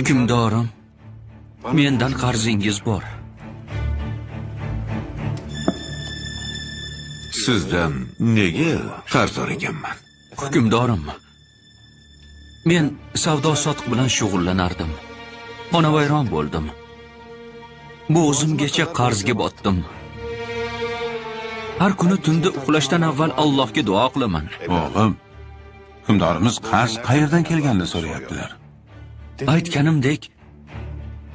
Hukmdorim, mendan qarzingiz bor. Sizdan nega qarz so'raganman? Hukmdorim, men savdo sotiq bilan shug'ullanardim. Xonavayron bo'ldim. Bu o'zimgacha qarzga botdim. Har kuni tunda uxlashdan avval Allohga duo qilaman. O'g'lim, hukmdorimiz qarz qayerdan kelganini so'rayaptilar. Aytganimdek,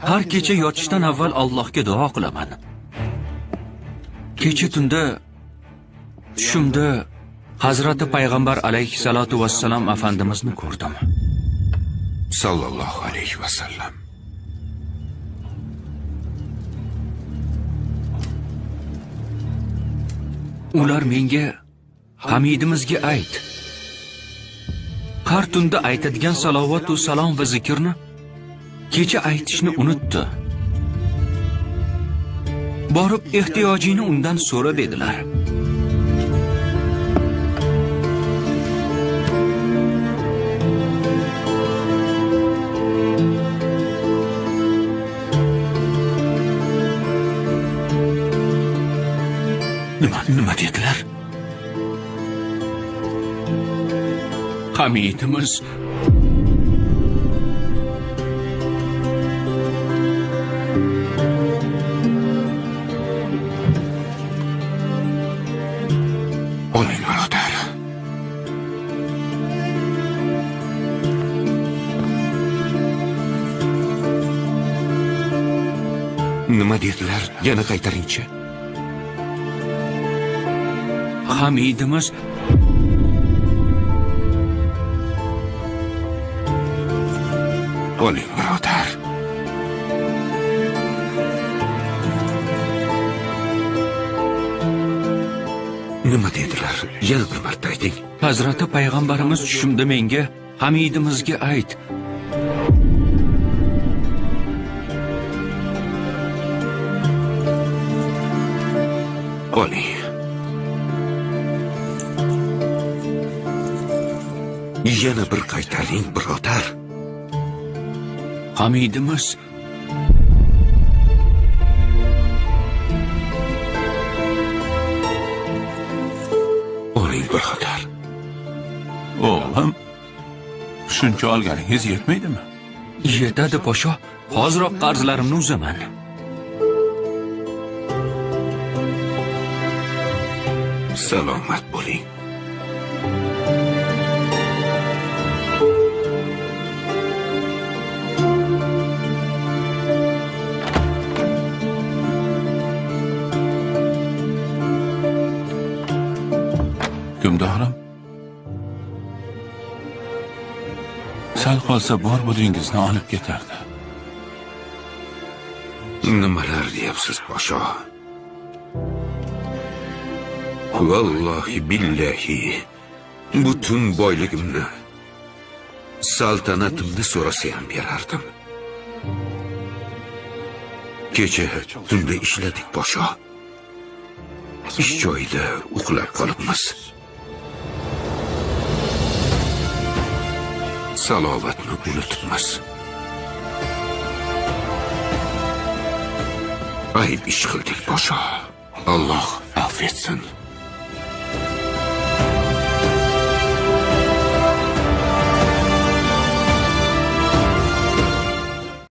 har kecha yotishdan avval Allohga duo qilaman. Kecha tunda tushimda Hazrati Payg'ambar alayhissalatu vassalam afandimizni ko'rdim. Sallallohu alayhi vasallam. Ular menga Hamidimizga ayt. Har tunda aytadigan salovat va salom va zikrni kecha aytishni unutdi. Borib ehtiyojini undan so'ra dedilar. Nima dedilar? Hamidimiz Oling birodar. Nima dedilar? Yana qaytaringchi. Hamidimiz Oling birodar. Nima dedilar? Yana bir marta ayting. Hazrati Payg'ambarimiz tushimda menga Hamidimizga ayt. Oling. Yana bir qaytaring birodar. Hamidimiz Oling birodar. O'g'lim, shuncha olganingiz yetmaydimi? yetadi podsho. Hoziroq qarzlarimni uzaman. Salomat bo'ling. Hukmdorim, sal qolsa bor budingizni olib ketardi. Nimalar deyapsiz podsho? Vallohi billahi butun boyligimni, saltanatimni so'rasa ham berardim. Kecha tunda ishladik podsho. Ish joyida uxlab qolibmiz. Salovatni unutibmiz. Ayb ish qildik podsho. Alloh affetsin.